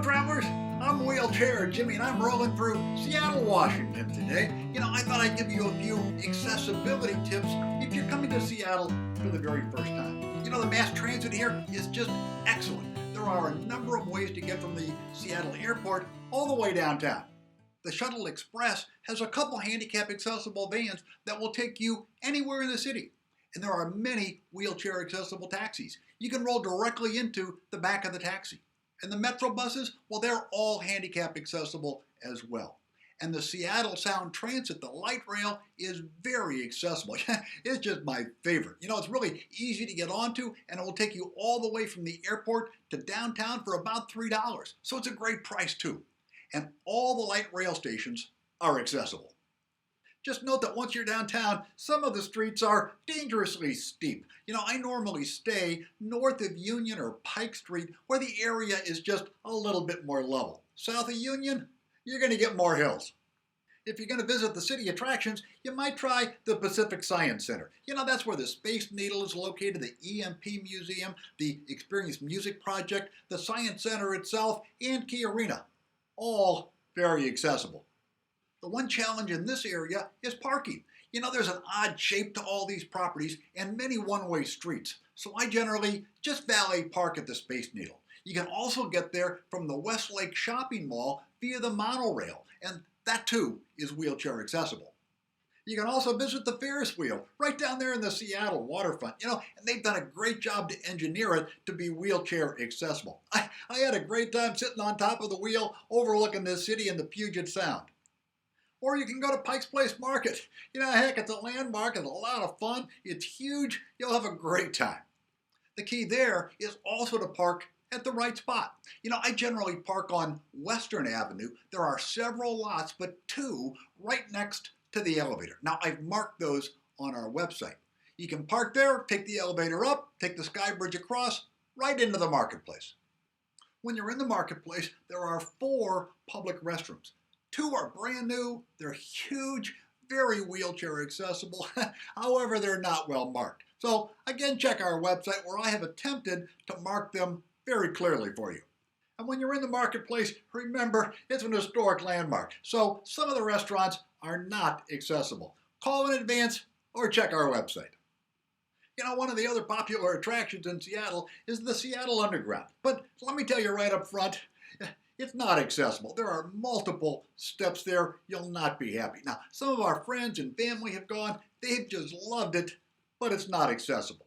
travelers, I'm Wheelchair Jimmy and I'm rolling through Seattle, Washington today. I thought I'd give you a few accessibility tips if you're coming to Seattle for the very first time. The mass transit here is just excellent. There are a number of ways to get from the Seattle airport all the way downtown. The Shuttle Express has a couple handicap accessible vans that will take you anywhere in the city. And there are many wheelchair accessible taxis. You can roll directly into the back of the taxi. And the Metro buses, well, they're all handicap accessible as well. And the Seattle Sound Transit, the light rail, is very accessible. It's just my favorite. It's really easy to get onto, and it will take you all the way from the airport to downtown for about $3. So it's a great price too. And all the light rail stations are accessible. Just note that once you're downtown, some of the streets are dangerously steep. I normally stay north of Union or Pike Street, where the area is just a little bit more level. South of Union, you're going to get more hills. If you're going to visit the city attractions, you might try the Pacific Science Center. That's where the Space Needle is located, the EMP Museum, the Experience Music Project, the Science Center itself, and Key Arena. All very accessible. The one challenge in this area is parking. There's an odd shape to all these properties and many one-way streets, so I generally just valet park at the Space Needle. You can also get there from the Westlake Shopping Mall via the monorail, and that too is wheelchair accessible. You can also visit the Ferris wheel right down there in the Seattle waterfront, and they've done a great job to engineer it to be wheelchair accessible. I had a great time sitting on top of the wheel overlooking this city in the Puget Sound. Or you can go to Pike's Place Market. Heck, it's a landmark, it's a lot of fun, it's huge, you'll have a great time. The key there is also to park at the right spot. I generally park on Western Avenue. There are several lots, but two right next to the elevator. Now, I've marked those on our website. You can park there, take the elevator up, take the sky bridge across, right into the marketplace. When you're in the marketplace, there are 4 public restrooms. 2 are brand new, they're huge, very wheelchair accessible. However, they're not well marked. So again, check our website where I have attempted to mark them very clearly for you. And when you're in the marketplace, remember, it's an historic landmark. So some of the restaurants are not accessible. Call in advance or check our website. One of the other popular attractions in Seattle is the Seattle Underground. But let me tell you right up front, it's not accessible. There are multiple steps there. You'll not be happy. Now, some of our friends and family have gone. They've just loved it, but it's not accessible.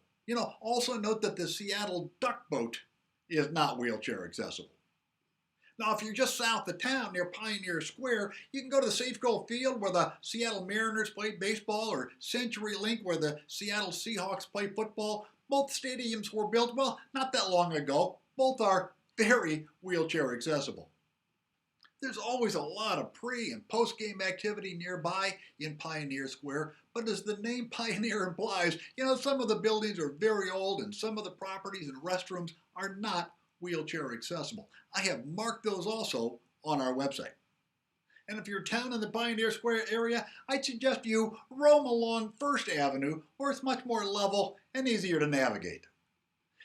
Also note that the Seattle Duck Boat is not wheelchair accessible. Now, if you're just south of town near Pioneer Square, you can go to the Safeco Field where the Seattle Mariners play baseball, or CenturyLink where the Seattle Seahawks play football. Both stadiums were built, well, not that long ago. Both are very wheelchair accessible. There's always a lot of pre- and post-game activity nearby in Pioneer Square, but as the name Pioneer implies, some of the buildings are very old and some of the properties and restrooms are not wheelchair accessible. I have marked those also on our website. And if you're down in the Pioneer Square area, I'd suggest you roam along First Avenue, where it's much more level and easier to navigate.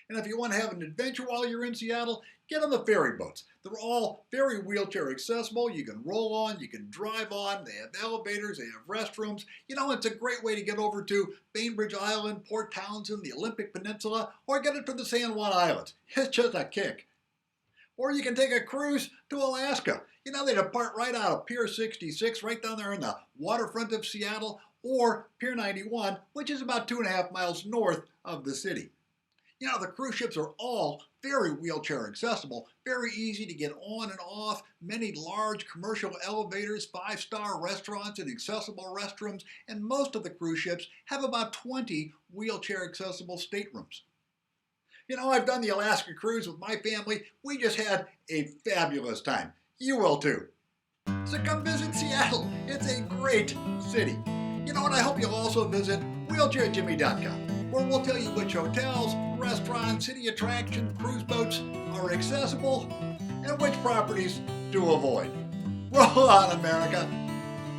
And if you want to have an adventure while you're in Seattle, get on the ferry boats. They're all very wheelchair accessible. You can roll on, you can drive on, they have elevators, they have restrooms. It's a great way to get over to Bainbridge Island, Port Townsend, the Olympic Peninsula, or get it to the San Juan Islands. It's just a kick. Or you can take a cruise to Alaska. They depart right out of Pier 66, right down there in the waterfront of Seattle, or Pier 91, which is about 2.5 miles north of the city. The cruise ships are all very wheelchair accessible, very easy to get on and off, many large commercial elevators, 5-star restaurants and accessible restrooms, and most of the cruise ships have about 20 wheelchair accessible staterooms. I've done the Alaska cruise with my family. We just had a fabulous time. You will too. So come visit Seattle. It's a great city. And I hope you'll also visit wheelchairjimmy.com, where we'll tell you which hotels, restaurants, city attractions, cruise boats are accessible and which properties to avoid. Roll on, America!